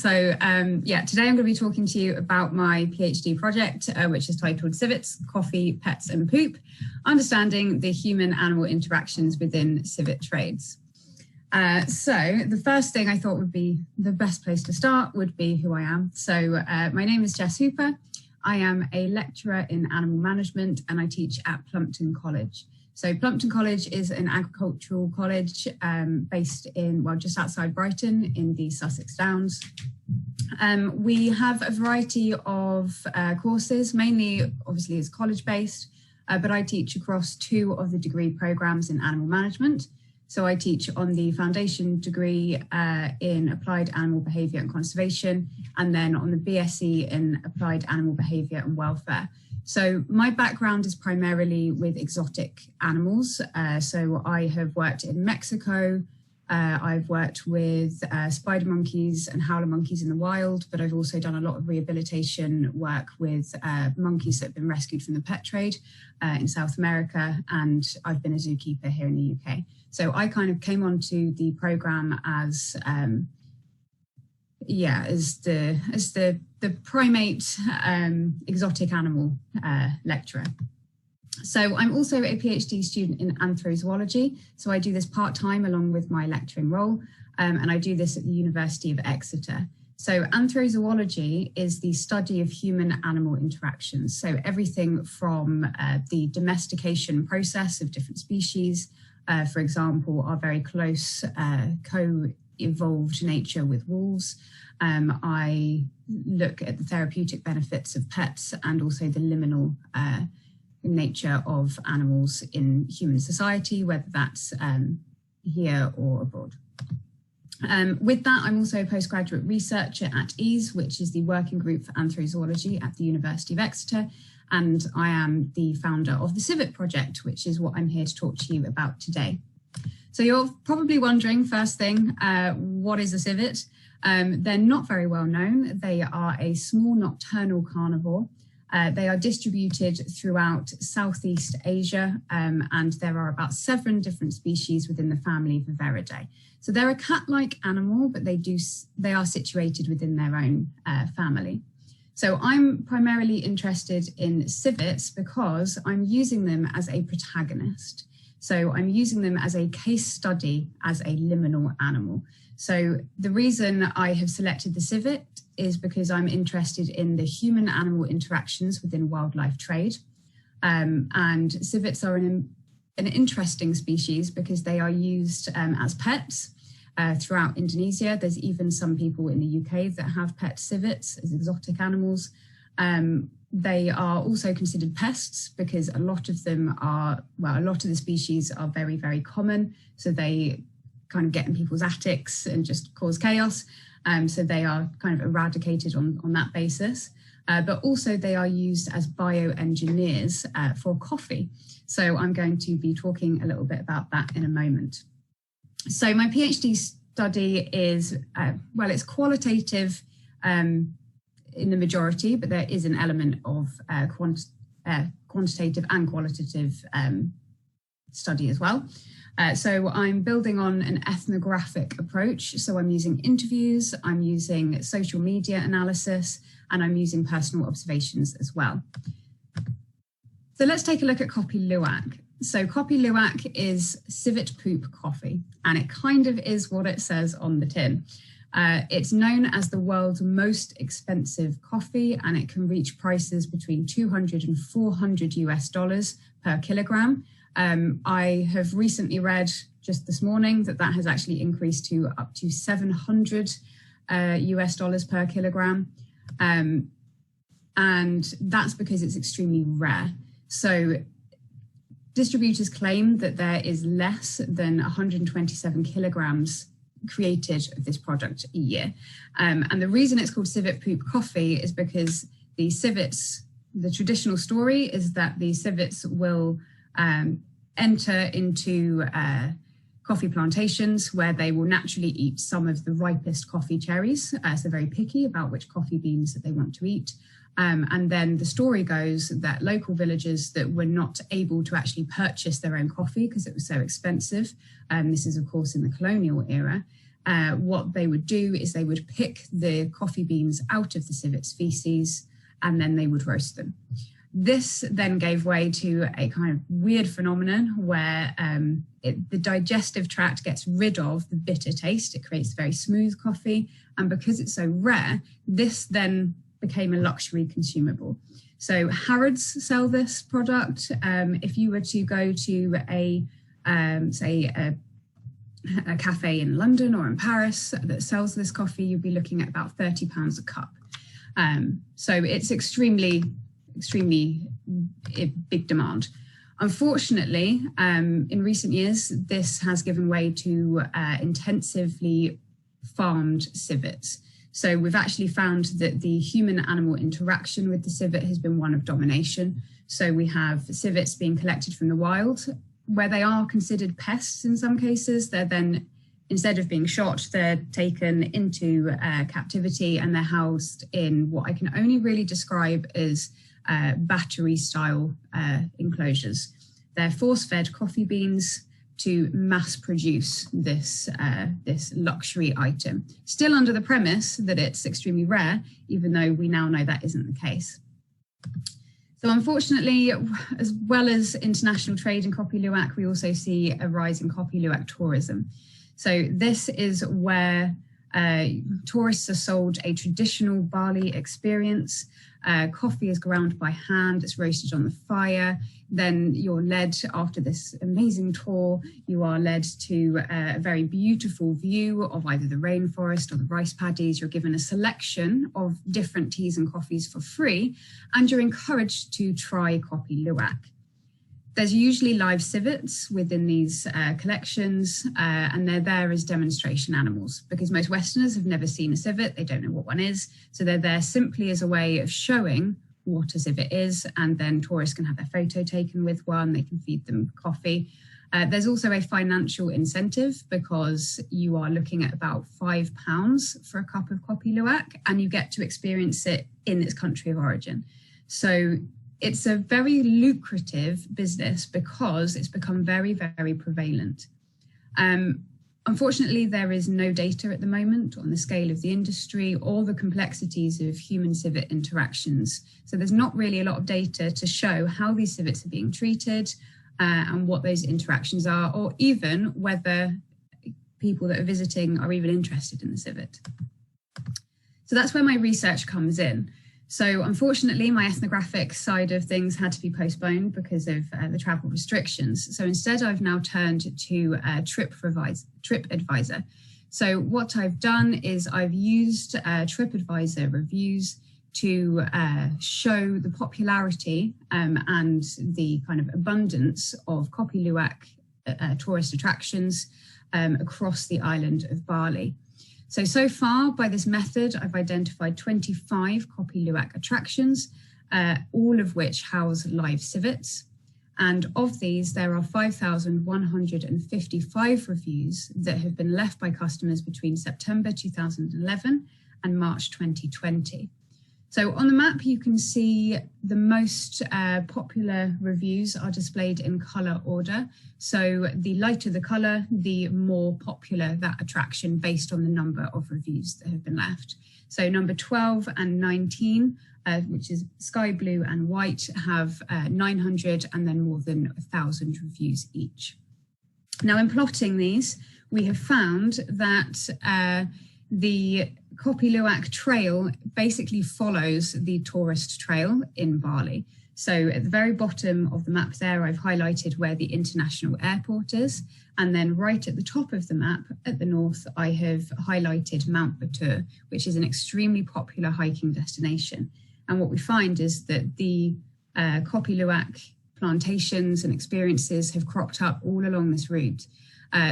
Yeah, today I'm going to be talking to you about my PhD project, which is titled Civets, Coffee, Pets and Poop, Understanding the Human-Animal Interactions Within Civet Trades. So the first thing I thought would be the best place to start would be who I am. So my name is Jess Hooper. I am a lecturer in animal management and I teach at Plumpton College. So Plumpton College is an agricultural college based in, well, just outside Brighton in the Sussex Downs. We have a variety of courses, mainly obviously is college-based, but I teach across 2 of the degree programs in animal management. So I teach on the foundation degree in applied animal behaviour and conservation, and then on the BSc in applied animal behaviour and welfare. So my background is primarily with exotic animals. So I have worked in Mexico. I've worked with spider monkeys and howler monkeys in the wild, but I've also done a lot of rehabilitation work with monkeys that have been rescued from the pet trade in South America, and I've been a zookeeper here in the UK. So I kind of came onto the program as the primate exotic animal lecturer. So I'm also a PhD student in Anthrozoology. So I do this part-time along with my lecturing role, and I do this at the University of Exeter. So Anthrozoology is the study of human-animal interactions. So everything from the domestication process of different species, for example, our very close co-evolved nature with wolves. I look at the therapeutic benefits of pets and also the liminal nature of animals in human society, whether that's here or abroad. With that, I'm also a postgraduate researcher at EASE, which is the working group for anthrozoology at the University of Exeter, and I am the founder of the Civet project, which is what I'm here to talk to you about today. So you're probably wondering, first thing, what is a civet? They're not very well known. They are a small nocturnal carnivore. They are distributed throughout Southeast Asia, and there are about 7 different species within the family Viverridae. So they're a cat-like animal, but they are situated within their own family. So I'm primarily interested in civets because I'm using them as a protagonist. So I'm using them as a case study as a liminal animal. So the reason I have selected the civet is because I'm interested in the human-animal interactions within wildlife trade. And civets are an interesting species because they are used as pets throughout Indonesia. There's even some people in the UK that have pet civets as exotic animals. They are also considered pests because a lot of them are, well, a lot of the species are very, very common. So they kind of get in people's attics and just cause chaos. So they are kind of eradicated on that basis. But also they are used as bioengineers for coffee. So I'm going to be talking a little bit about that in a moment. So my PhD study is, well, it's qualitative in the majority, but there is an element of quantitative and qualitative study as well. So I'm building on an ethnographic approach. So I'm using interviews, I'm using social media analysis, and I'm using personal observations as well. So let's take a look at Kopi Luwak. So Kopi Luwak is civet poop coffee, and it kind of is what it says on the tin. It's known as the world's most expensive coffee, and it can reach prices between $200 and $400 per kilogram. I have recently read just this morning that has actually increased to up to $700 per kilogram. And that's because it's extremely rare. So distributors claim that there is less than 127 kilograms created of this product a year. And the reason it's called civet poop coffee is because the civets, the traditional story is that the civets will enter into coffee plantations where they will naturally eat some of the ripest coffee cherries. So very picky about which coffee beans that they want to eat. And then the story goes that local villagers that were not able to actually purchase their own coffee because it was so expensive, this is of course in the colonial era, what they would do is they would pick the coffee beans out of the civets feces and then they would roast them. This then gave way to a kind of weird phenomenon where the digestive tract gets rid of the bitter taste. It creates very smooth coffee. And because it's so rare, this then became a luxury consumable. So Harrods sell this product. If you were to go to a cafe in London or in Paris that sells this coffee, you'd be looking at about £30 a cup. So it's extremely big demand. Unfortunately, in recent years, this has given way to intensively farmed civets. So we've actually found that the human-animal interaction with the civet has been one of domination. So we have civets being collected from the wild, where they are considered pests in some cases. They're then, instead of being shot, they're taken into captivity and they're housed in what I can only really describe as battery-style enclosures. They're force-fed coffee beans to mass produce this luxury item, still under the premise that it's extremely rare, even though we now know that isn't the case. So unfortunately, as well as international trade in coffee luwak, we also see a rise in coffee luwak tourism. So this is where tourists are sold a traditional Bali experience. Coffee is ground by hand, it's roasted on the fire. Then you're led, after this amazing tour, you are led to a very beautiful view of either the rainforest or the rice paddies. You're given a selection of different teas and coffees for free, and you're encouraged to try coffee luwak. There's usually live civets within these collections, and they're there as demonstration animals because most Westerners have never seen a civet. They don't know what one is. So they're there simply as a way of showing what a civet is, and then tourists can have their photo taken with one. They can feed them coffee. There's also a financial incentive because you are looking at about £5 for a cup of coffee luwak, and you get to experience it in its country of origin. So it's a very lucrative business because it's become very, very prevalent. Unfortunately, there is no data at the moment on the scale of the industry or the complexities of human-civet interactions. So there's not really a lot of data to show how these civets are being treated and what those interactions are, or even whether people that are visiting are even interested in the civet. So that's where my research comes in. So unfortunately, my ethnographic side of things had to be postponed because of the travel restrictions. So instead, I've now turned to TripAdvisor. So what I've done is I've used TripAdvisor reviews to show the popularity and the kind of abundance of coffee luwak tourist attractions across the island of Bali. So far, by this method, I've identified 25 coffee luwak attractions, all of which house live civets. And of these, there are 5,155 reviews that have been left by customers between September 2011 and March 2020. So on the map, you can see the most popular reviews are displayed in colour order. So the lighter the colour, the more popular that attraction based on the number of reviews that have been left. So number 12 and 19, which is sky blue and white, have 900 and then more than 1,000 reviews each. Now in plotting these, we have found that the Kopi Luwak trail basically follows the tourist trail in Bali. So at the very bottom of the map there, I've highlighted where the international airport is. And then right at the top of the map at the north, I have highlighted Mount Batur, which is an extremely popular hiking destination. And what we find is that the Kopi Luwak plantations and experiences have cropped up all along this route.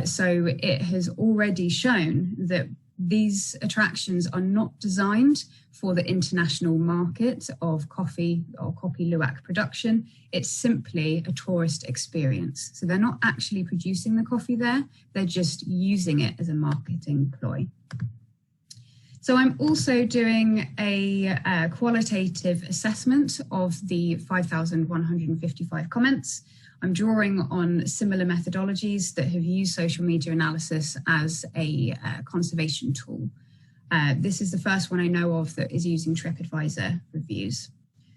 So it has already shown that these attractions are not designed for the international market of coffee or coffee luwak production. It's simply a tourist experience. So they're not actually producing the coffee there, they're just using it as a marketing ploy. So I'm also doing a qualitative assessment of the 5,155 comments. I'm drawing on similar methodologies that have used social media analysis as a conservation tool. This is the first one I know of that is using TripAdvisor reviews.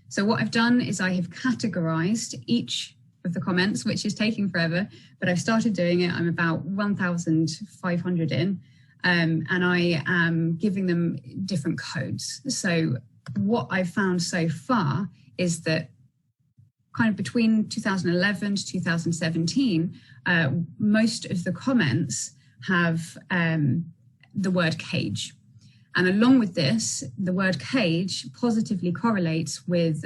So what I've done is I have categorized each of the comments, which is taking forever, but I've started doing it. I'm about 1,500 in, and I am giving them different codes. So what I've found so far is that kind of between 2011 to 2017, most of the comments have the word cage. And along with this, the word cage positively correlates with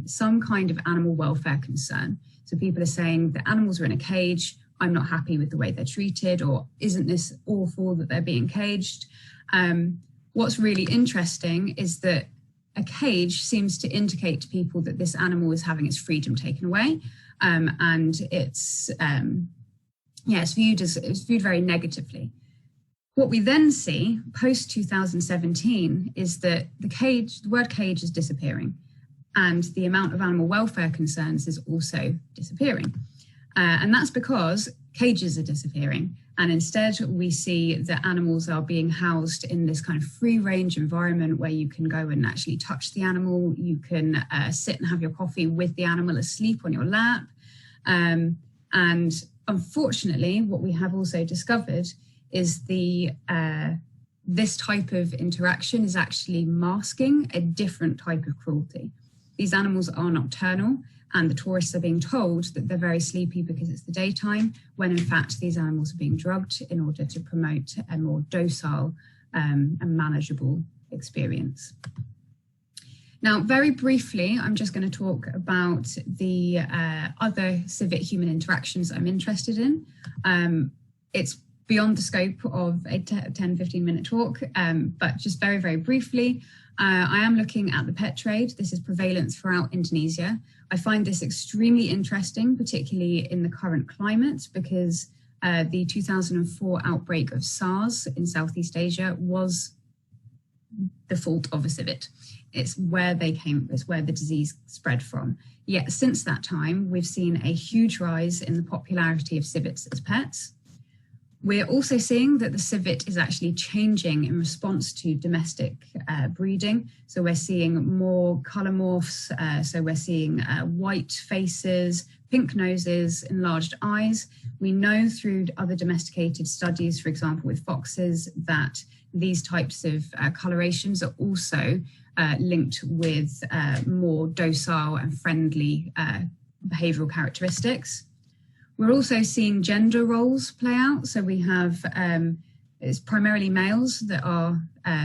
some kind of animal welfare concern. So people are saying the animals are in a cage, I'm not happy with the way they're treated, or isn't this awful that they're being caged? What's really interesting is that a cage seems to indicate to people that this animal is having its freedom taken away, and it's viewed very negatively. What we then see post 2017 is that the word cage is disappearing, and the amount of animal welfare concerns is also disappearing. And that's because cages are disappearing. And instead we see that animals are being housed in this kind of free range environment where you can go and actually touch the animal. You can sit and have your coffee with the animal asleep on your lap. And unfortunately, what we have also discovered is this type of interaction is actually masking a different type of cruelty. These animals are nocturnal, and the tourists are being told that they're very sleepy because it's the daytime, when in fact these animals are being drugged in order to promote a more docile and manageable experience. Now, very briefly, I'm just going to talk about the other civet human interactions I'm interested in. It's beyond the scope of a 10-15 minute talk, but just very, very briefly, I am looking at the pet trade. This is prevalent throughout Indonesia. I find this extremely interesting, particularly in the current climate, because the 2004 outbreak of SARS in Southeast Asia was the fault of a civet. It's where the disease spread from. Yet since that time, we've seen a huge rise in the popularity of civets as pets. We're also seeing that the civet is actually changing in response to domestic breeding. So we're seeing more color morphs. So we're seeing white faces, pink noses, enlarged eyes. We know through other domesticated studies, for example, with foxes, that these types of colorations are also linked with more docile and friendly behavioral characteristics. We're also seeing gender roles play out. So we have, it's primarily males that are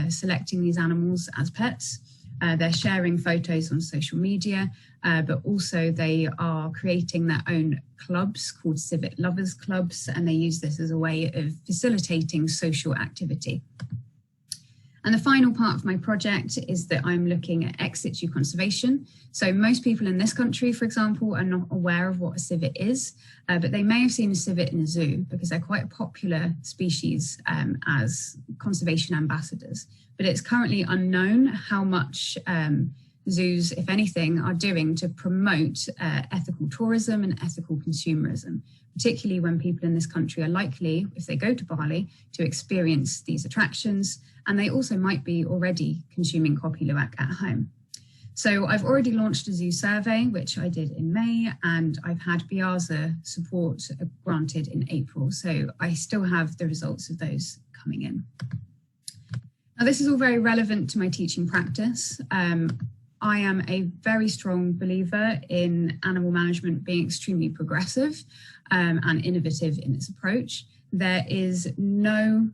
selecting these animals as pets. They're sharing photos on social media, but also they are creating their own clubs called civet lovers clubs, and they use this as a way of facilitating social activity. And the final part of my project is that I'm looking at ex situ conservation. So most people in this country, for example, are not aware of what a civet is, but they may have seen a civet in a zoo because they're quite a popular species as conservation ambassadors. But it's currently unknown how much zoos, if anything, are doing to promote ethical tourism and ethical consumerism, particularly when people in this country are likely, if they go to Bali, to experience these attractions, and they also might be already consuming copy luak at home. So I've already launched a zoo survey, which I did in May, and I've had BIAZA support granted in April. So I still have the results of those coming in. Now, this is all very relevant to my teaching practice. I am a very strong believer in animal management being extremely progressive and innovative in its approach. There is no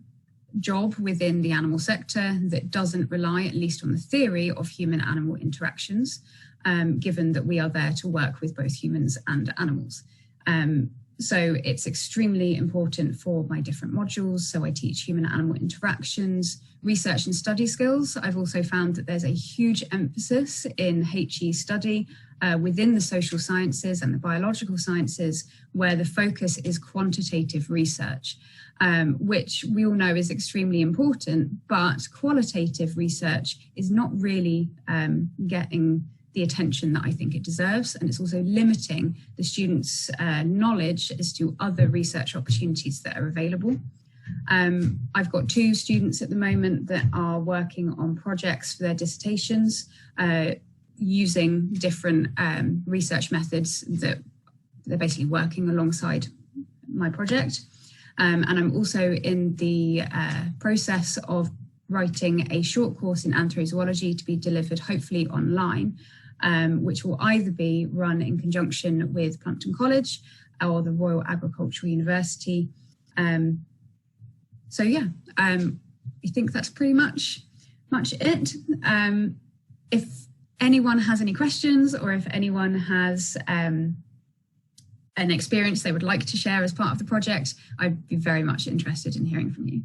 job within the animal sector that doesn't rely, at least on the theory, of human-animal interactions, given that we are there to work with both humans and animals. So it's extremely important for my different modules. So I teach human-animal interactions, research and study skills. I've also found that there's a huge emphasis in HE study within the social sciences and the biological sciences, where the focus is quantitative research, which we all know is extremely important, but qualitative research is not really getting the attention that I think it deserves. And it's also limiting the students' knowledge as to other research opportunities that are available. I've got 2 students at the moment that are working on projects for their dissertations using different research methods that they're basically working alongside my project. And I'm also in the process of writing a short course in anthrozoology to be delivered hopefully online, which will either be run in conjunction with Plumpton College or the Royal Agricultural University. So yeah, I think that's pretty much it. If anyone has any questions, or if anyone has an experience they would like to share as part of the project, I'd be very much interested in hearing from you.